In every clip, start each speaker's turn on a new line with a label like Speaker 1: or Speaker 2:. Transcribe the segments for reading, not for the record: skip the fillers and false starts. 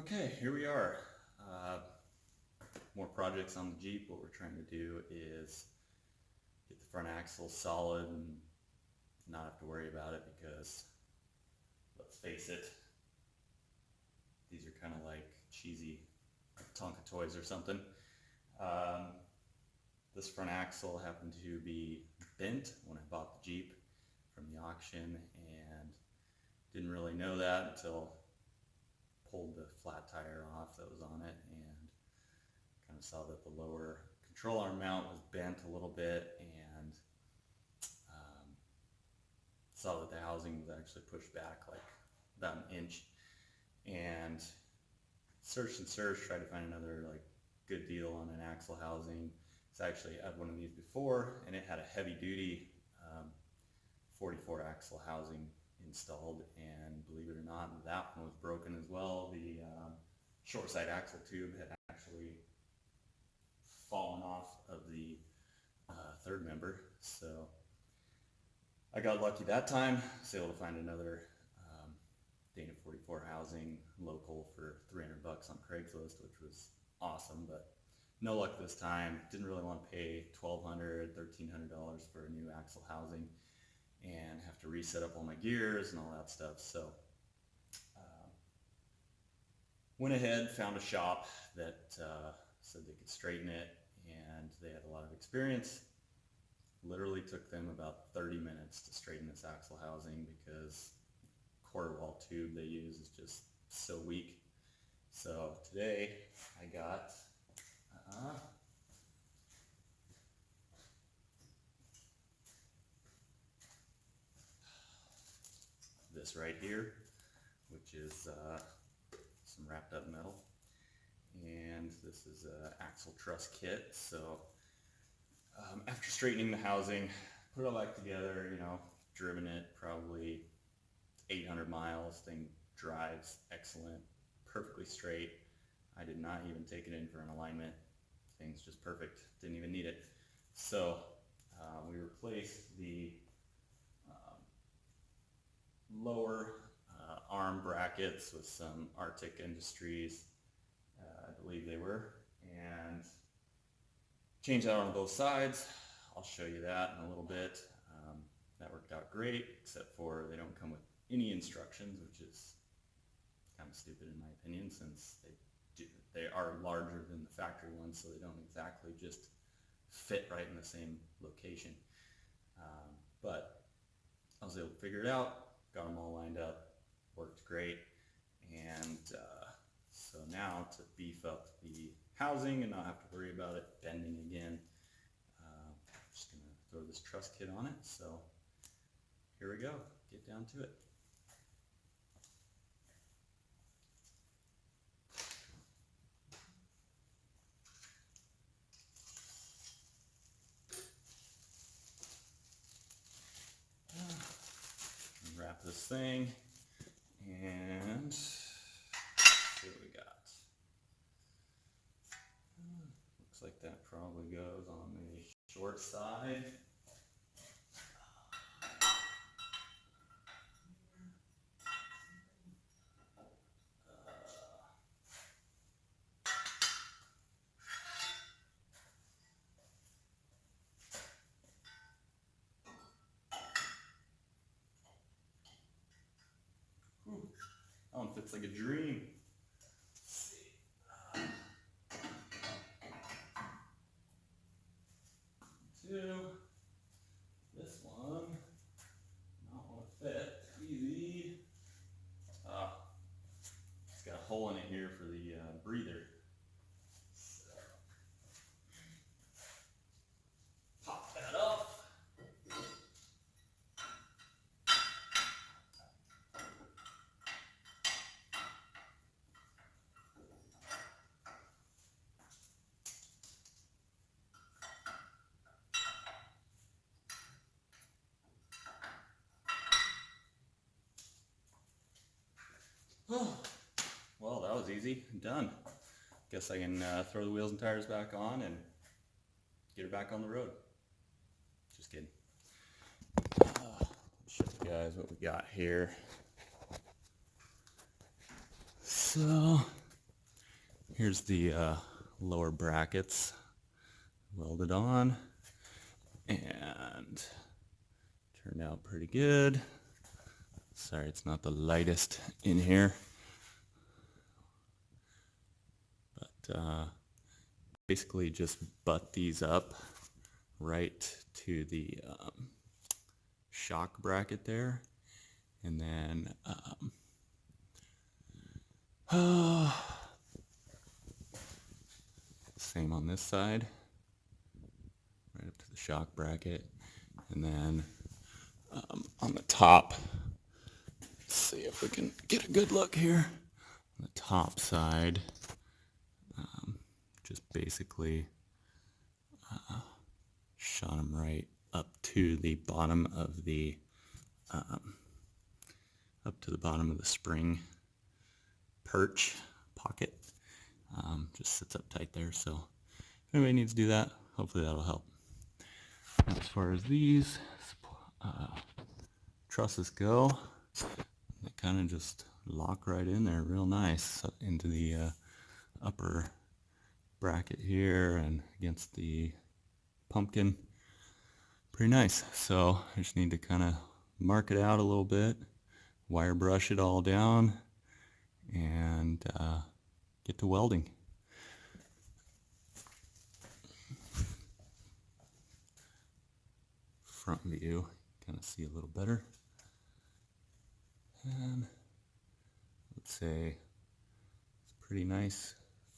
Speaker 1: Okay, here we are. More projects on the Jeep. What we're trying to do is get the front axle solid and not have to worry about it because, let's face it, these are kind of like cheesy Tonka toys or something. This front axle happened to be bent when I bought the Jeep from the auction and didn't really know that until pulled the flat tire off that was on it and kind of saw that the lower control arm mount was bent a little bit and saw that the housing was actually pushed back like about an inch, and searched and searched, tried to find another like good deal on an axle housing. It's actually had one of these before and it had a heavy duty 44 axle housing installed, and believe it or not, that one was broken as well. The short side axle tube had actually fallen off of the third member, so I got lucky that time. I was able to find another dana44 housing local for 300 bucks on Craigslist, which was awesome, but no luck this time. Didn't really want to pay $1,200, $1,300 for a new axle housing and have to reset up all my gears and all that stuff. So went ahead, found a shop that said they could straighten it, and they had a lot of experience. Literally took them about 30 minutes to straighten this axle housing because quarter wall tube they use is just so weak. So today I got this right here, which is some wrapped up metal, and this is an axle truss kit. So after straightening the housing, put it all back together, driven it probably 800 miles, thing drives excellent, perfectly straight. I did not even take it in for an alignment. Thing's just perfect, didn't even need it. So we replaced the lower arm brackets with some Arctic Industries, I believe they were, and changed that on both sides. I'll show you that in a little bit. That worked out great, except for they don't come with any instructions, which is kind of stupid in my opinion, since they are larger than the factory ones, so they don't exactly just fit right in the same location. But I was able to figure it out, got them all lined up, worked great, and so now to beef up the housing and not have to worry about it bending again, I'm just going to throw this truss kit on it. So here we go, get down to it. Wrap this thing and see what we got. Looks like that probably goes on the short side. That one fits like a dream. Let's see. Two. This one, not want to fit. Easy. It's got a hole in it here for the breather. So, pop that up. Well, that was easy. Done. Guess I can throw the wheels and tires back on and get her back on the road. Just kidding. Show you guys what we got here. So Here's the lower brackets welded on, and turned out pretty good. Sorry, it's not the lightest in here, but basically just butt these up right to the shock bracket there, and then same on this side, right up to the shock bracket, and then on the top, let's see if we can get a good look here. On the top side, just basically shot them right up to the bottom of the spring perch pocket. Just sits up tight there, so if anybody needs to do that, hopefully that'll help. And as far as these trusses go, they kind of just lock right in there real nice into the upper bracket here and against the pumpkin. Pretty nice. So I just need to kind of mark it out a little bit, wire brush it all down, and get to welding. Front view, kind of see a little better. And let's say it's pretty nice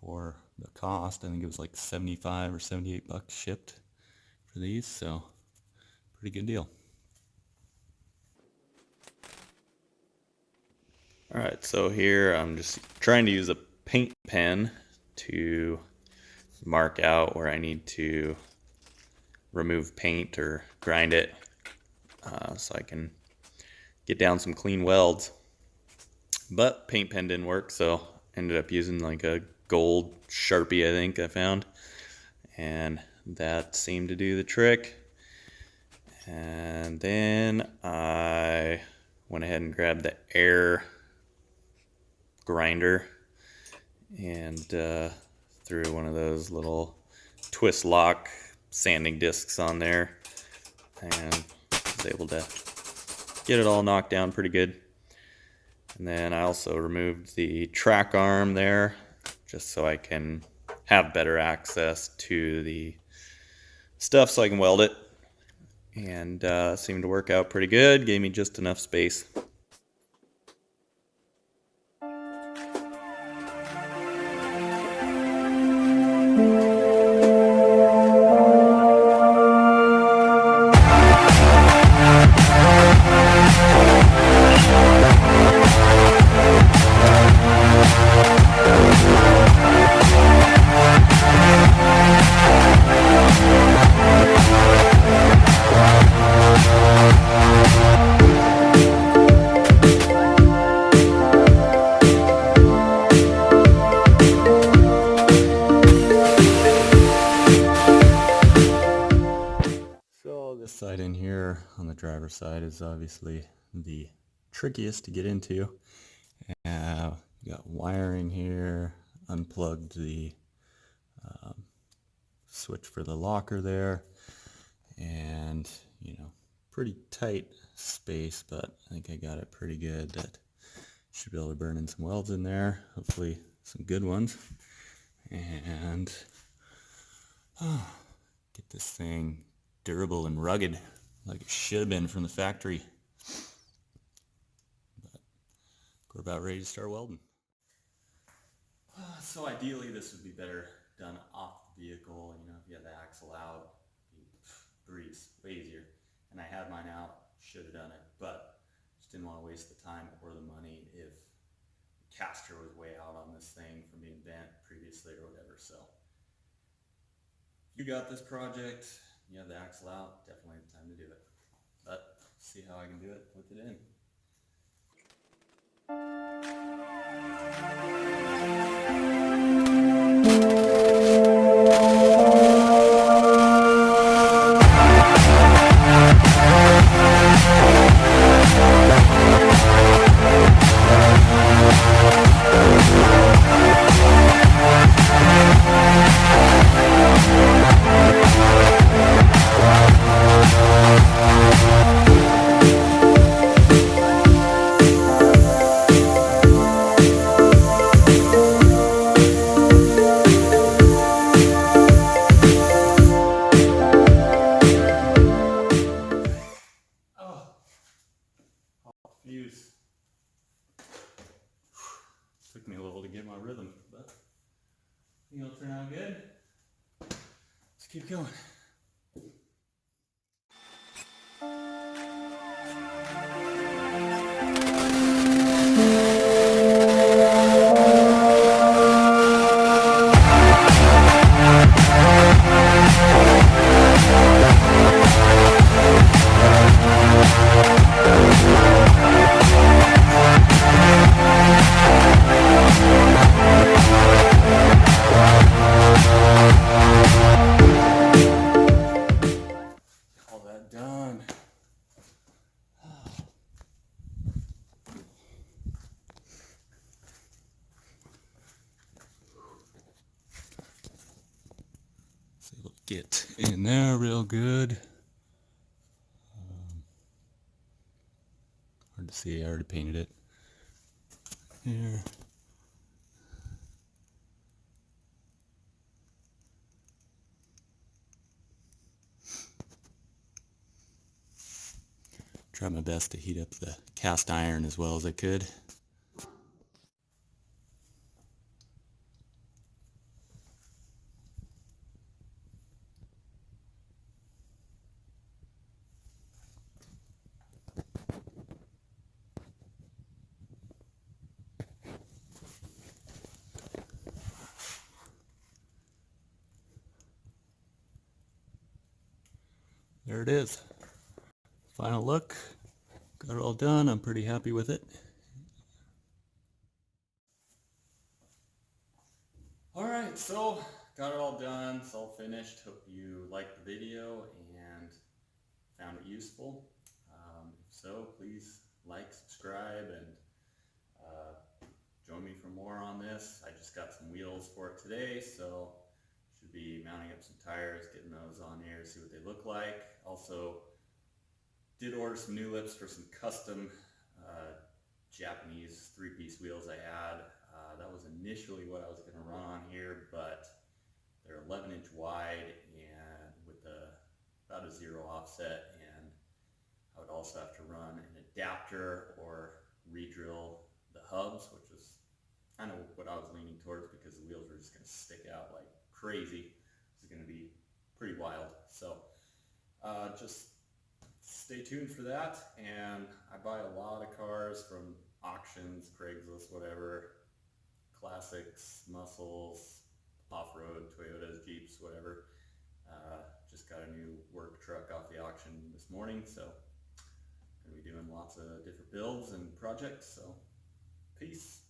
Speaker 1: for the cost. I think it was like 75 or 78 bucks shipped for these, so pretty good deal. Alright, so here I'm just trying to use a paint pen to mark out where I need to remove paint or grind it, so I can get down some clean welds. But paint pen didn't work, so ended up using like a gold Sharpie, I think I found, and that seemed to do the trick. And then I went ahead and grabbed the air grinder and threw one of those little twist lock sanding discs on there, and was able to get it all knocked down pretty good. And then I also removed the track arm there just so I can have better access to the stuff so I can weld it, and seemed to work out pretty good. Gave me just enough space. This side in here on the driver's side is obviously the trickiest to get into. Got wiring here, unplugged the switch for the locker there, and pretty tight space, but I think I got it pretty good. That should be able to burn in some welds in there, hopefully some good ones, and get this thing durable and rugged like it should have been from the factory. But we're about ready to start welding. So ideally this would be better done off the vehicle. If you had the axle out, breeze, way easier. And I had mine out, should have done it, but just didn't want to waste the time or the money if the caster was way out on this thing from being bent previously or whatever. So if you got this project, you have the axle out, definitely the time to do it. But see how I can do it with it in. Think it'll turn out good? Let's keep going. All that done. So it'll get in there real good. Hard to see, I already painted it. Here. Try my best to heat up the cast iron as well as I could. There it is. Final look. Got it all done. I'm pretty happy with it. Alright, so got it all done. It's all finished. Hope you liked the video and found it useful. If so, please like, subscribe, and join me for more on this. I just got some wheels for it today, so should be mounting up some tires, getting those on here, see what they look like. Also, did order some new lips for some custom Japanese 3-piece wheels I had. That was initially what I was going to run on here, but they're 11-inch wide and with about a 0 offset, and I would also have to run an adapter or re-drill the hubs, which was kind of what I was leaning towards because the wheels were just going to stick out like crazy. It's going to be pretty wild. So just stay tuned for that. And I buy a lot of cars from auctions, Craigslist, whatever, classics, muscles, off-road, Toyotas, Jeeps, whatever. Just got a new work truck off the auction this morning, so going to be doing lots of different builds and projects. So peace.